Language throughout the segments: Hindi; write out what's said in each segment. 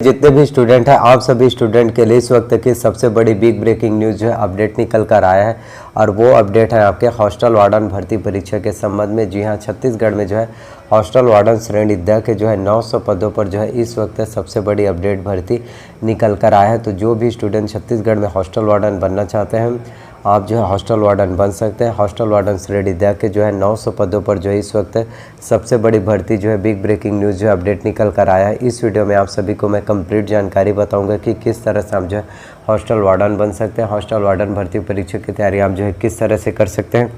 जितने भी स्टूडेंट हैं, आप सभी स्टूडेंट के लिए इस वक्त की सबसे बड़ी बिग ब्रेकिंग न्यूज़ जो है अपडेट निकल कर आया है। और वो अपडेट है आपके हॉस्टल वार्डन भर्ती परीक्षा के संबंध में। जी हाँ, छत्तीसगढ़ में जो है हॉस्टल वार्डन श्रेणी द के जो है 900 पदों पर जो है इस वक्त सबसे बड़ी अपडेट भर्ती निकल कर आया है। तो जो भी स्टूडेंट छत्तीसगढ़ में हॉस्टल वार्डन बनना चाहते हैं, आप जो है हॉस्टल वार्डन बन सकते हैं। हॉस्टल वार्डन श्रेणी द के जो है 900 पदों पर जो है इस वक्त सबसे बड़ी भर्ती जो है बिग ब्रेकिंग न्यूज़ जो है अपडेट निकल कर आया है। इस वीडियो में आप सभी को मैं कंप्लीट जानकारी बताऊंगा कि किस तरह से आप जो है हॉस्टल वार्डन बन सकते हैं। हॉस्टल वार्डन भर्ती परीक्षा की तैयारी आप जो है किस तरह से कर सकते हैं,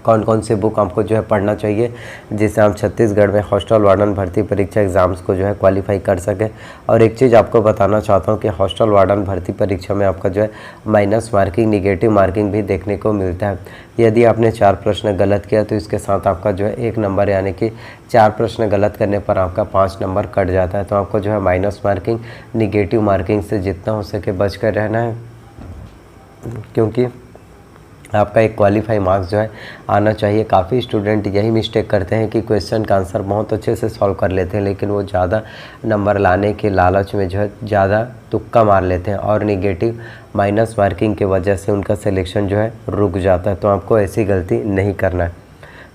कौन कौन से बुक आपको जो है पढ़ना चाहिए जिससे आप छत्तीसगढ़ में हॉस्टल वार्डन भर्ती परीक्षा एग्ज़ाम्स को जो है क्वालिफाई कर सकें। और एक चीज़ आपको बताना चाहता हूँ कि हॉस्टल वार्डन भर्ती परीक्षा में आपका जो है माइनस मार्किंग, निगेटिव मार्किंग भी देखने को मिलता है। यदि आपने 4 प्रश्न गलत किया तो इसके साथ आपका जो है 1 नंबर, यानी कि 4 प्रश्न गलत करने पर आपका 5 नंबर कट जाता है। तो आपको जो है माइनस मार्किंग, निगेटिव मार्किंग से जितना हो सके बच कर रहना है, क्योंकि आपका एक क्वालिफाई मार्क्स जो है आना चाहिए। काफ़ी स्टूडेंट यही मिस्टेक करते हैं कि क्वेश्चन का आंसर बहुत अच्छे से सॉल्व कर लेते हैं, लेकिन वो ज़्यादा नंबर लाने के लालच में जो है ज़्यादा तुक्का मार लेते हैं और निगेटिव माइनस मार्किंग की वजह से उनका सिलेक्शन जो है रुक जाता है। तो आपको ऐसी गलती नहीं करना है।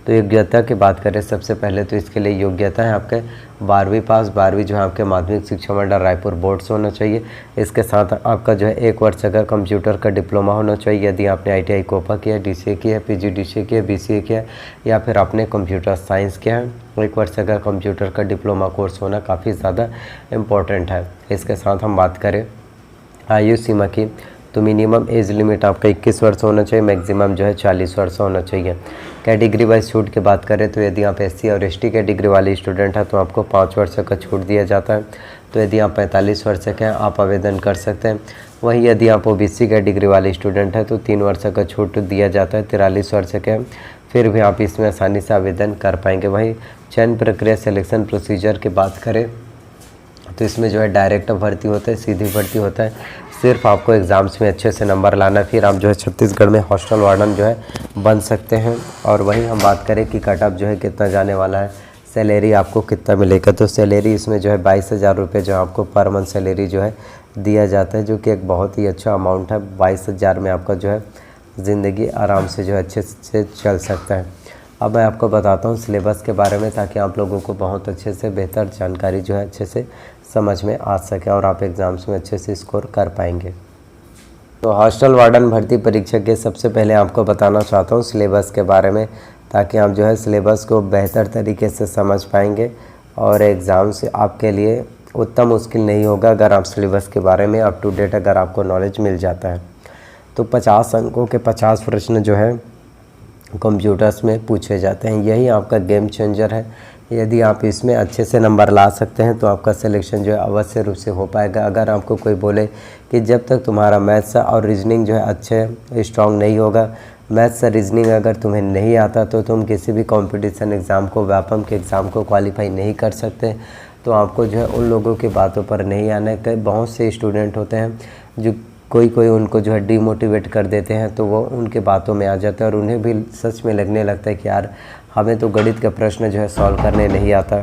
तो योग्यता की बात करें सबसे पहले, तो इसके लिए योग्यता है आपके 12वीं पास। 12वीं जो है आपके माध्यमिक शिक्षा मंडल रायपुर बोर्ड से होना चाहिए। इसके साथ आपका जो है 1 वर्ष का कंप्यूटर का डिप्लोमा होना चाहिए। यदि आपने ITI कोपा किया, DCA किया, PGDCA किया, BCA किया या फिर आपने कंप्यूटर साइंस किया है, 1 वर्ष का कंप्यूटर का डिप्लोमा कोर्स होना काफ़ी ज़्यादा इम्पोर्टेंट है। इसके साथ हम बात करें आयु सीमा की, तो मिनिमम एज लिमिट आपका 21 वर्ष होना चाहिए, मैक्सिमम जो है 40 वर्ष होना चाहिए। कैटेगरी वाइज छूट की बात करें तो यदि आप SC और ST कैटेगरी वाले स्टूडेंट हैं तो आपको 5 वर्ष का छूट दिया जाता है। तो यदि आप 45 वर्ष के हैं आप आवेदन कर सकते हैं। वहीं यदि आप OBC कैटेगरी वाले स्टूडेंट हैं तो 3 वर्ष का छूट दिया जाता है। 43 वर्ष के हैं फिर भी आप इसमें आसानी से आवेदन कर पाएंगे। वहीं चयन प्रक्रिया, सिलेक्शन प्रोसीजर की बात करें तो इसमें जो है डायरेक्ट भर्ती होता है, सीधी भर्ती होता है। सिर्फ आपको एग्ज़ाम्स में अच्छे से नंबर लाना, फिर आप जो है छत्तीसगढ़ में हॉस्टल वार्डन जो है बन सकते हैं। और वहीं हम बात करें कि कट ऑफ जो है कितना जाने वाला है, सैलरी आपको कितना मिलेगा, तो सैलरी इसमें जो है 22,000 रुपये जो आपको पर मंथ सैलरी जो है दिया जाता है, जो कि एक बहुत ही अच्छा अमाउंट है। 22,000 में आपका जो है ज़िंदगी आराम से जो है अच्छे से चल सकता है। अब मैं आपको बताता हूँ सिलेबस के बारे में, ताकि आप लोगों को बहुत अच्छे से बेहतर जानकारी जो है अच्छे से समझ में आ सके और आप एग्ज़ाम्स में अच्छे से स्कोर कर पाएंगे। तो हॉस्टल वार्डन भर्ती परीक्षा के सबसे पहले आपको बताना चाहता हूँ सिलेबस के बारे में, ताकि आप जो है सिलेबस को बेहतर तरीके से समझ पाएंगे और एग्ज़ाम से आपके लिए उतना मुश्किल नहीं होगा अगर आप सिलेबस के बारे में अप टू डेट अगर आपको नॉलेज मिल जाता है। तो 50 अंकों के 50 प्रश्न जो है कंप्यूटर्स में पूछे जाते हैं। यही आपका गेम चेंजर है। यदि आप इसमें अच्छे से नंबर ला सकते हैं तो आपका सिलेक्शन जो है अवश्य रूप से हो पाएगा। अगर आपको कोई बोले कि जब तक तुम्हारा मैथ्स और रीजनिंग जो है अच्छे स्ट्रॉन्ग नहीं होगा, मैथ्स और रीजनिंग अगर तुम्हें नहीं आता तो तुम किसी भी कंपटीशन एग्ज़ाम को, व्यापम के एग्ज़ाम को क्वालिफाई नहीं कर सकते, तो आपको जो है उन लोगों की बातों पर नहीं आना है। कई बहुत से स्टूडेंट होते हैं जो कोई उनको जो है डीमोटिवेट कर देते हैं, तो वो उनके बातों में आ जाते हैं और उन्हें भी सच में लगने लगता है कि यार हमें तो गणित के प्रश्न जो है सॉल्व करने नहीं आता,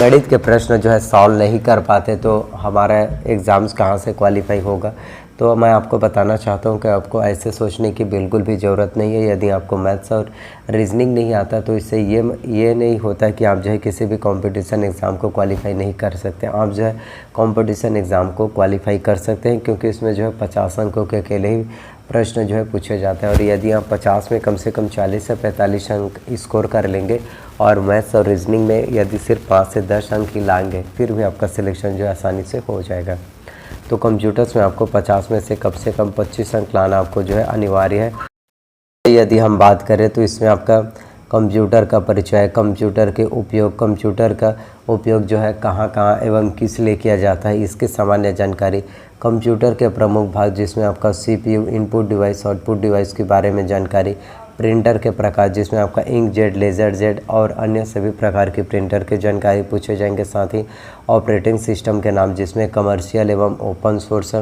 गणित के प्रश्न जो है सॉल्व नहीं कर पाते, तो हमारा एग्ज़ाम्स कहाँ से क्वालिफाई होगा। तो मैं आपको बताना चाहता हूँ कि आपको ऐसे सोचने की बिल्कुल भी ज़रूरत नहीं है। यदि आपको मैथ्स और रीजनिंग नहीं आता तो इससे ये नहीं होता कि आप जो है किसी भी कंपटीशन एग्ज़ाम को क्वालिफाई नहीं कर सकते। आप जो है कंपटीशन एग्ज़ाम को क्वालिफाई कर सकते हैं, क्योंकि इसमें जो है 50 अंकों के अकेले ही प्रश्न जो है पूछे जाते हैं। और यदि आप 50 में कम से कम 40 से 45 अंक स्कोर कर लेंगे और मैथ्स और रीजनिंग में यदि सिर्फ 5 से 10 अंक ही लाएंगे, फिर भी आपका सिलेक्शन जो है आसानी से हो जाएगा। तो कंप्यूटर्स में आपको 50 में से कम 25 अंक लाना आपको जो है अनिवार्य है। यदि हम बात करें तो इसमें आपका कंप्यूटर का परिचय, कंप्यूटर के उपयोग, कंप्यूटर का उपयोग जो है कहाँ कहाँ एवं किस लिए किया जाता है, इसकी सामान्य जानकारी, कंप्यूटर के प्रमुख भाग जिसमें आपका CPU, input device, output device के बारे में जानकारी, प्रिंटर के प्रकार जिसमें आपका इंकजेट, लेज़रजेट और अन्य सभी प्रकार की प्रिंटर की जानकारी पूछे जाएंगे। साथ ही ऑपरेटिंग सिस्टम के नाम जिसमें कमर्शियल एवं ओपन सोर्स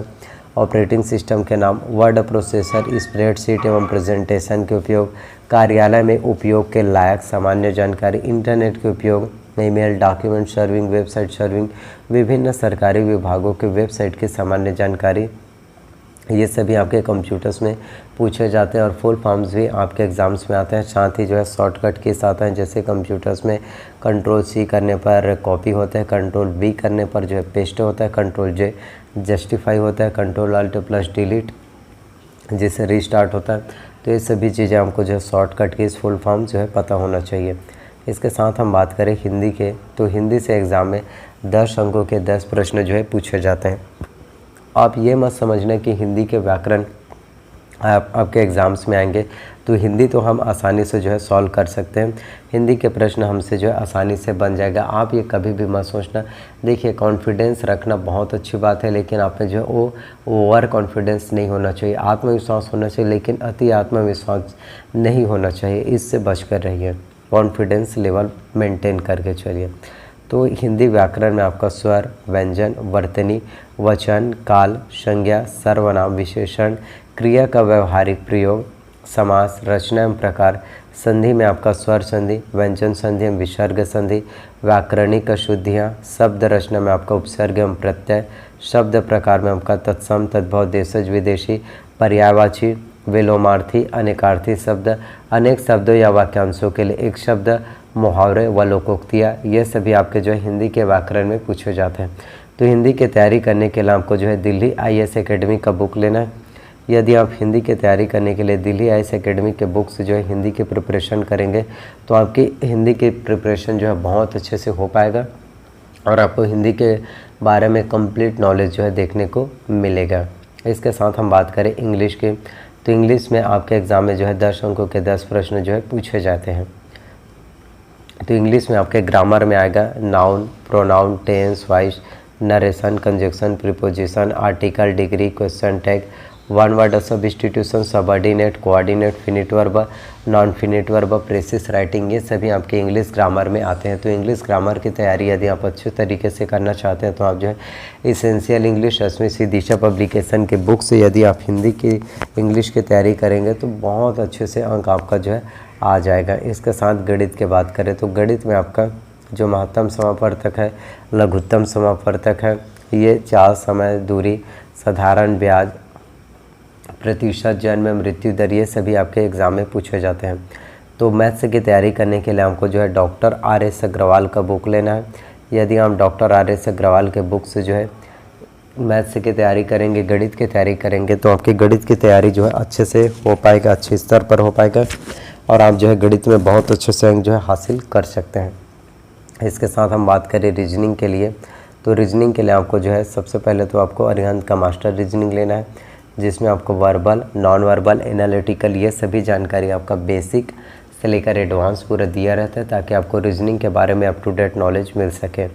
ऑपरेटिंग सिस्टम के नाम, वर्ड प्रोसेसर, स्प्रेडशीट एवं प्रेजेंटेशन के उपयोग, कार्यालय में उपयोग के लायक सामान्य जानकारी, इंटरनेट के उपयोग, email, document serving, website serving, विभिन्न सरकारी विभागों के वेबसाइट की सामान्य जानकारी, ये सभी आपके कंप्यूटर्स में पूछे जाते हैं और फुल फॉर्म्स भी आपके एग्ज़ाम्स में आते हैं। साथ ही जो है शॉर्टकट कीज़ आता है, जैसे कंप्यूटर्स में कंट्रोल-C करने पर कॉपी होता है, कंट्रोल-V करने पर जो है पेस्ट होता है, कंट्रोल-J जस्टिफाई होता है, कंट्रोल-Alt+डिलीट जिससे रीस्टार्ट होता है। तो ये सभी चीज़ें हमको जो है शॉर्टकट कीज़ फुल फॉर्म जो है पता होना चाहिए। इसके साथ हम बात करें हिंदी के, तो हिंदी से एग्ज़ाम में 10 अंकों के 10 प्रश्न जो है पूछे जाते हैं। आप ये मत समझना कि हिंदी के व्याकरण आपके एग्ज़ाम्स में आएंगे तो हिंदी तो हम आसानी से जो है सॉल्व कर सकते हैं, हिंदी के प्रश्न हमसे जो है आसानी से बन जाएगा। आप ये कभी भी मत सोचना। देखिए, कॉन्फिडेंस रखना बहुत अच्छी बात है, लेकिन आप में जो है वो ओवर कॉन्फिडेंस नहीं होना चाहिए। आत्मविश्वास होना चाहिए, लेकिन अति आत्मविश्वास नहीं होना चाहिए। इससे बच कर रहिए, कॉन्फिडेंस लेवल मेंटेन करके चलिए। तो हिंदी व्याकरण में आपका स्वर, व्यंजन, वर्तनी, वचन, काल, संज्ञा, सर्वनाम, विशेषण, क्रिया का व्यवहारिक प्रयोग, समास, रचना एवं प्रकार, संधि में आपका स्वर संधि, व्यंजन संधि एवं विसर्ग संधि, व्याकरणिक अशुद्धियाँ, शब्द रचना में आपका उपसर्ग एवं प्रत्यय, शब्द प्रकार में आपका तत्सम, तद्भव, देशज, विदेशी, पर्यायवाची, विलोमार्थी, अनेकार्थी शब्द, अनेक शब्दों या वाक्यांशों के लिए एक शब्द, मुहावरे व लोकोक्तियाँ, ये सभी आपके जो है हिंदी के व्याकरण में पूछे जाते हैं। तो हिंदी की तैयारी करने के लिए आपको जो है दिल्ली IAS एकेडमी का बुक लेना है। यदि आप हिंदी की तैयारी करने के लिए दिल्ली IAS एकेडमी के बुक से जो है हिंदी की प्रिपरेशन करेंगे तो आपकी हिंदी की प्रिपरेशन जो है बहुत अच्छे से हो पाएगा और आपको हिंदी के बारे में कंप्लीट नॉलेज जो है देखने को मिलेगा। इसके साथ हम बात करें इंग्लिश की, तो इंग्लिश में आपके एग्ज़ाम में जो है 10 अंकों के 10 प्रश्न जो है पूछे जाते हैं। तो इंग्लिश में आपके ग्रामर में आएगा noun, pronoun, tense, voice, narration, conjunction, preposition, article, degree, question tag, one word substitution, subordinate, coordinate, finite verb, non finite verb, precis writing, ये सभी आपके इंग्लिश ग्रामर में आते हैं। तो इंग्लिश ग्रामर की तैयारी यदि आप अच्छे तरीके से करना चाहते हैं तो आप जो है इसेंशियल इंग्लिश SMC दिशा पब्लिकेशन के बुक से यदि आप हिंदी की इंग्लिश की तैयारी करेंगे तो बहुत अच्छे से अंक आपका जो है आ जाएगा। इसके साथ गणित की बात करें तो गणित में आपका जो महत्तम समापवर्तक है, लघुत्तम समापवर्तक है, ये चाल, समय, दूरी, साधारण ब्याज, प्रतिशत, जन्म, मृत्यु दर, ये सभी आपके एग्ज़ाम में पूछे जाते हैं। तो मैथ्स की तैयारी करने के लिए हमको जो है डॉक्टर RS अग्रवाल का बुक लेना है। यदि हम डॉक्टर RS अग्रवाल के बुक से जो है मैथ्स की तैयारी करेंगे, गणित की तैयारी करेंगे तो आपकी गणित की तैयारी जो है अच्छे से हो पाएगा, अच्छे स्तर पर हो पाएगा और आप जो है गणित में बहुत अच्छे से अंक जो है हासिल कर सकते हैं। इसके साथ हम बात करें रीजनिंग के लिए, तो रीजनिंग के लिए आपको जो है सबसे पहले तो आपको अरिहंत का मास्टर रीजनिंग लेना है, जिसमें आपको वर्बल, नॉन वर्बल, एनालिटिकल, ये सभी जानकारी आपका बेसिक से लेकर एडवांस पूरा दिया रहता है ताकि आपको रीजनिंग के बारे में अप टू डेट नॉलेज मिल सके।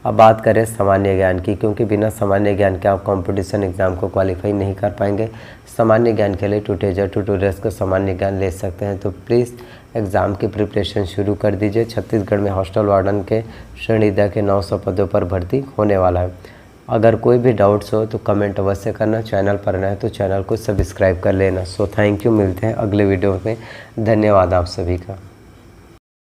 अब बात करें सामान्य ज्ञान की, क्योंकि बिना सामान्य ज्ञान के आप कंपटीशन एग्ज़ाम को क्वालिफाई नहीं कर पाएंगे। सामान्य ज्ञान के लिए ट्यूटोरियल्स का सामान्य ज्ञान ले सकते हैं। तो प्लीज़ एग्ज़ाम की प्रिपरेशन शुरू कर दीजिए। छत्तीसगढ़ में हॉस्टल वार्डन के श्रेणी द के 900 पदों पर भर्ती होने वाला है। अगर कोई भी डाउट्स हो तो कमेंट अवश्य करना। चैनल पर नए तो चैनल को सब्सक्राइब कर लेना। सो थैंक यू, मिलते हैं अगले वीडियो में। धन्यवाद आप सभी का।